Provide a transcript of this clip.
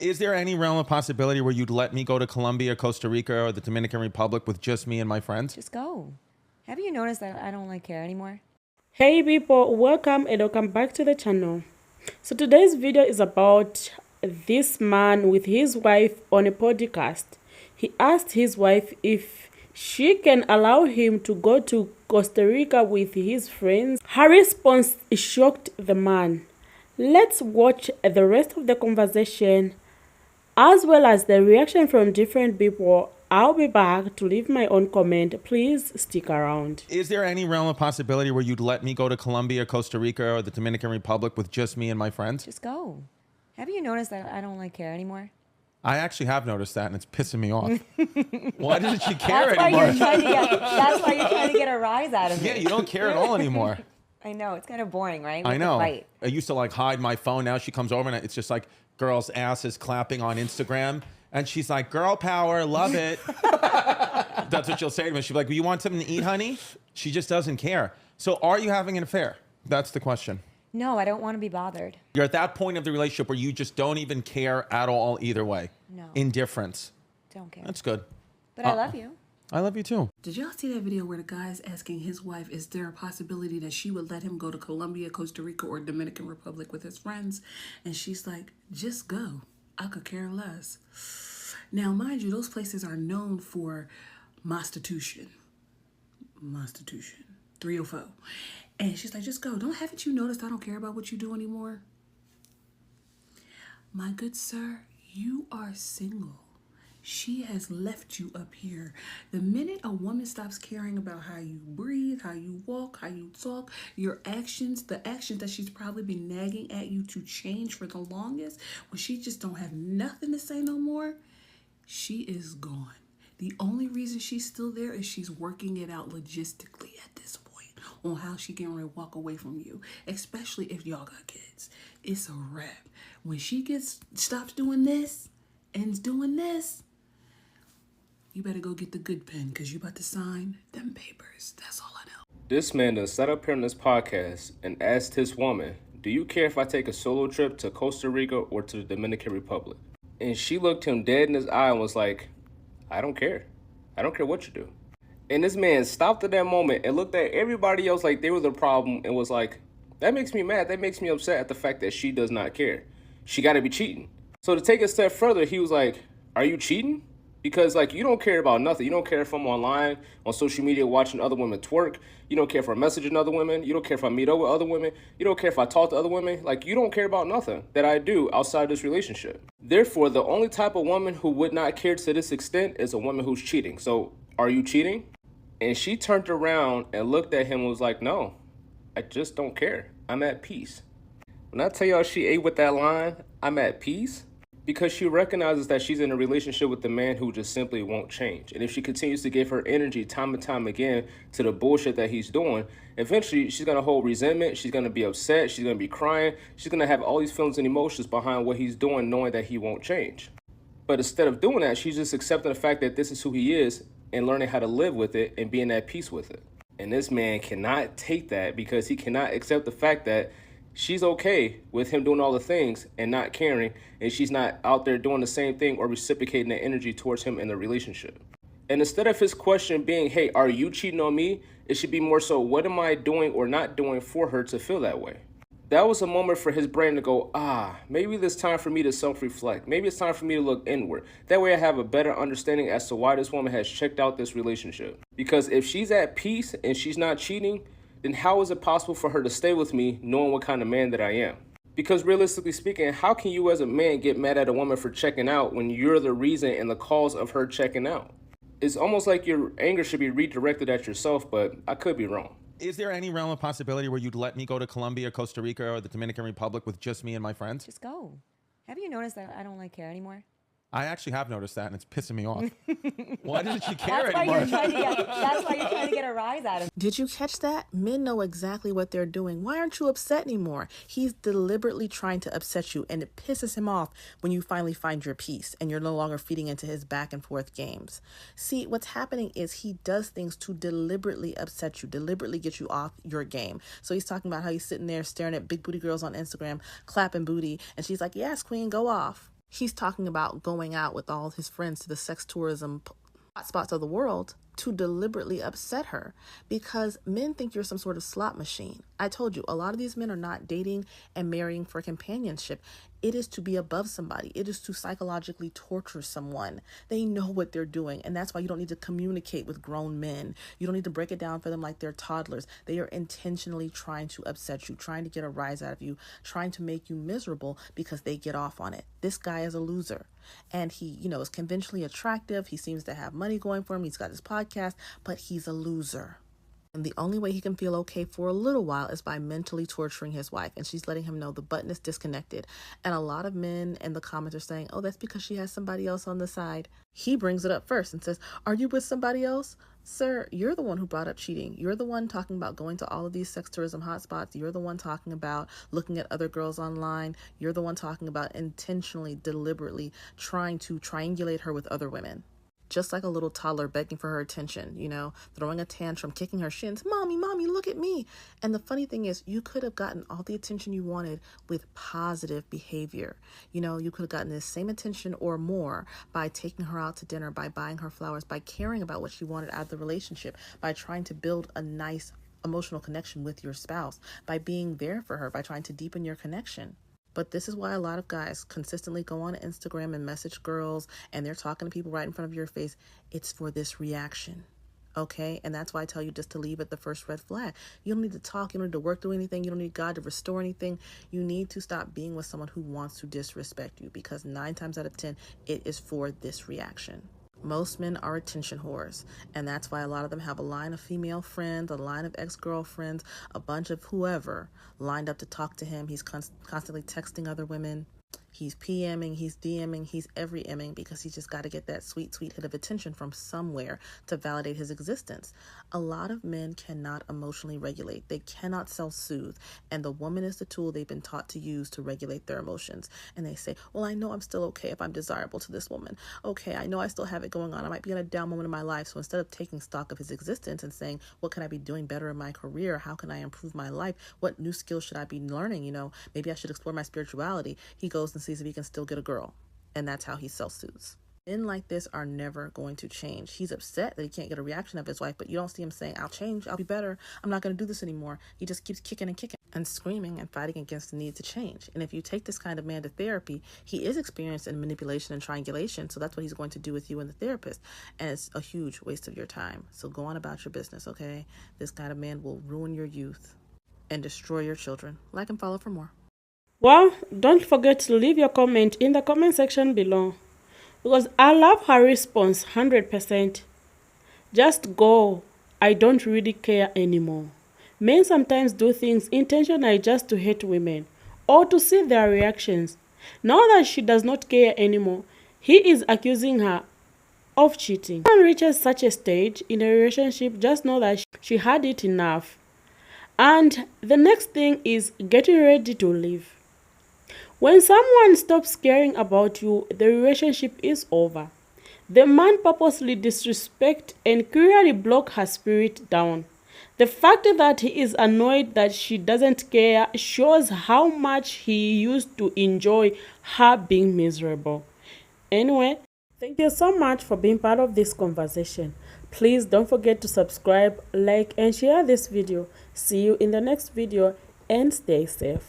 Is there any realm of possibility where you'd let me go to Colombia, Costa Rica, or the Dominican Republic with just me and my friends? Just go. Have you noticed that I don't care anymore? Hey people, welcome and welcome back to the channel. So today's video is about this man with his wife on a podcast. He asked his wife if she can allow him to go to Costa Rica with his friends. Her response shocked the man. Let's watch the rest of the conversation as well as the reaction from different people. I'll be back to leave my own comment. Please stick around. Is there any realm of possibility where you'd let me go to Colombia, Costa Rica, or the Dominican Republic with just me and my friends? Just go. Have you noticed that I don't care anymore? I actually have noticed that, and it's pissing me off. Why doesn't she care That's why anymore? that's why you're trying to get a rise out of me. Yeah, you don't care at all anymore. I know, it's kind of boring, right? I Like the know. fight. I used to like hide my phone. Now she comes over and it's just like girls' asses clapping on Instagram. And she's like, girl power, love it. That's what she'll say to me. She'll be like, well, you want something to eat, honey? She just doesn't care. So are you having an affair? That's the question. No, I don't want to be bothered. You're at that point of the relationship where you just don't even care at all either way. No. Indifference. Don't care. That's good. But I love you. I love you too. Did y'all see that video where the guy's asking his wife, is there a possibility that she would let him go to Colombia, Costa Rica, or Dominican Republic with his friends? And she's like, just go. I could care less. Now, mind you, those places are known for prostitution. 304. And she's like, just go. Haven't you noticed I don't care about what you do anymore? My good sir, you are single. She has left you up here. The minute a woman stops caring about how you breathe, how you walk, how you talk, your actions, the actions that she's probably been nagging at you to change for the longest, when she just don't have nothing to say no more, she is gone. The only reason she's still there is she's working it out logistically at this point on how she can walk away from you, especially if y'all got kids. It's a wrap. When she stops doing this and doing this, you better go get the good pen because you about to sign them papers. That's all I know. This man done sat up here on this podcast and asked his woman, do you care if I take a solo trip to Costa Rica or to the Dominican Republic? And she looked him dead in his eye and was like, I don't care. I don't care what you do. And this man stopped at that moment and looked at everybody else like they were the problem and was like, that makes me mad. That makes me upset at the fact that she does not care. She got to be cheating. So to take a step further, he was like, are you cheating? Because, like, you don't care about nothing. You don't care if I'm online, on social media, watching other women twerk. You don't care if I'm messaging other women. You don't care if I meet up with other women. You don't care if I talk to other women. Like, you don't care about nothing that I do outside this relationship. Therefore, the only type of woman who would not care to this extent is a woman who's cheating. So, are you cheating? And she turned around and looked at him and was like, no, I just don't care. I'm at peace. When I tell y'all she ate with that line, I'm at peace, because she recognizes that she's in a relationship with a man who just simply won't change. And if she continues to give her energy time and time again to the bullshit that he's doing, eventually she's going to hold resentment. She's going to be upset. She's going to be crying. She's going to have all these feelings and emotions behind what he's doing, knowing that he won't change. But instead of doing that, she's just accepting the fact that this is who he is and learning how to live with it and being at peace with it. And this man cannot take that because he cannot accept the fact that she's okay with him doing all the things and not caring, and she's not out there doing the same thing or reciprocating the energy towards him in the relationship. And instead of his question being, hey, are you cheating on me? It should be more so, what am I doing or not doing for her to feel that way? That was a moment for his brain to go, maybe it's time for me to self-reflect. Maybe it's time for me to look inward. That way I have a better understanding as to why this woman has checked out this relationship. Because if she's at peace and she's not cheating, then how is it possible for her to stay with me knowing what kind of man that I am? Because realistically speaking, how can you as a man get mad at a woman for checking out when you're the reason and the cause of her checking out? It's almost like your anger should be redirected at yourself, but I could be wrong. Is there any realm of possibility where you'd let me go to Colombia, Costa Rica, or the Dominican Republic with just me and my friends? Just go. Have you noticed that I don't care anymore? I actually have noticed that, and it's pissing me off. Why doesn't she care That's why anymore? that's why you're trying to get a rise out of me. Did you catch that? Men know exactly what they're doing. Why aren't you upset anymore? He's deliberately trying to upset you, and it pisses him off when you finally find your peace and you're no longer feeding into his back and forth games. See, what's happening is he does things to deliberately upset you, deliberately get you off your game. So he's talking about how he's sitting there staring at big booty girls on Instagram, clapping booty, and she's like, yes, queen, go off. He's talking about going out with all his friends to the sex tourism hotspots of the world to deliberately upset her, because men think you're some sort of slot machine. I told you, a lot of these men are not dating and marrying for companionship. It is to be above somebody. It is to psychologically torture someone. They know what they're doing, and that's why you don't need to communicate with grown men. You don't need to break it down for them like they're toddlers. They are intentionally trying to upset you, trying to get a rise out of you, trying to make you miserable because they get off on it. This guy is a loser, and he, is conventionally attractive. He seems to have money going for him. He's got his podcast, but he's a loser. And the only way he can feel okay for a little while is by mentally torturing his wife. And she's letting him know the button is disconnected. And a lot of men in the comments are saying, oh, that's because she has somebody else on the side. He brings it up first and says, are you with somebody else? Sir, you're the one who brought up cheating. You're the one talking about going to all of these sex tourism hotspots. You're the one talking about looking at other girls online. You're the one talking about intentionally, deliberately trying to triangulate her with other women. Just like a little toddler begging for her attention, throwing a tantrum, kicking her shins. Mommy, look at me. And the funny thing is, you could have gotten all the attention you wanted with positive behavior. You could have gotten the same attention or more by taking her out to dinner, by buying her flowers, by caring about what she wanted out of the relationship, by trying to build a nice emotional connection with your spouse, by being there for her, by trying to deepen your connection. But this is why a lot of guys consistently go on Instagram and message girls, and they're talking to people right in front of your face. It's for this reaction, okay? And that's why I tell you just to leave at the first red flag. You don't need to talk. You don't need to work through anything. You don't need God to restore anything. You need to stop being with someone who wants to disrespect you, because 9 times out of 10, it is for this reaction. Most men are attention whores, and that's why a lot of them have a line of female friends, a line of ex-girlfriends, a bunch of whoever lined up to talk to him. He's constantly texting other women. He's PMing, he's DMing, he's every Ming, because he's just got to get that sweet, sweet hit of attention from somewhere to validate his existence. A lot of men cannot emotionally regulate. They cannot self-soothe. And the woman is the tool they've been taught to use to regulate their emotions. And they say, well, I know I'm still okay if I'm desirable to this woman. Okay, I know I still have it going on. I might be in a down moment in my life. So instead of taking stock of his existence and saying, what can I be doing better in my career? How can I improve my life? What new skills should I be learning? Maybe I should explore my spirituality. He goes and sees if he can still get a girl. And that's how he self-soothes. Men like this are never going to change. He's upset that he can't get a reaction of his wife, but you don't see him saying, I'll change, I'll be better, I'm not going to do this anymore. He just keeps kicking and screaming and fighting against the need to change. And if you take this kind of man to therapy, he is experienced in manipulation and triangulation, so that's what he's going to do with you and the therapist. And it's a huge waste of your time. So go on about your business, okay? This kind of man will ruin your youth and destroy your children. Like and follow for more. Well, don't forget to leave your comment in the comment section below, because I love her response 100%. Just go. I don't really care anymore. Men sometimes do things intentionally just to hate women or to see their reactions. Now that she does not care anymore, he is accusing her of cheating. When one reaches such a stage in a relationship, just know that she had it enough. And the next thing is getting ready to leave. When someone stops caring about you, the relationship is over. The man purposely disrespect and clearly block her spirit down. The fact that he is annoyed that she doesn't care shows how much he used to enjoy her being miserable. Anyway, thank you so much for being part of this conversation. Please don't forget to subscribe, like, and share this video. See you in the next video, and stay safe.